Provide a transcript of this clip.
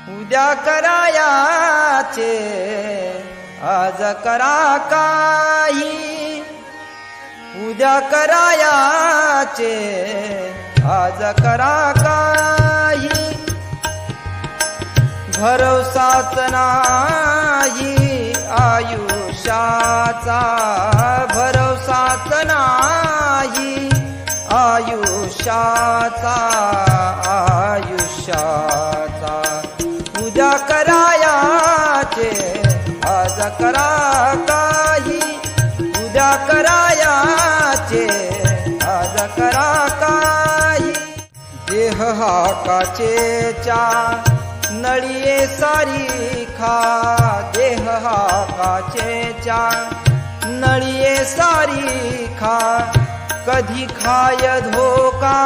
उद्या करायाचे आज करा काही, उद्या करायाचे आज करा काही. भरवसाच नाही आयुष्याचा, भरवसाच नाही आयुष्याचा, आयुष्याचा. उद्या करायाचे आज करा काही, उद्या करायाचे आज करा काही. देह हा काचेच्या नळीये सारीखा, देह हा काचेच्या नळीये सारीखा. कधी खाय धोका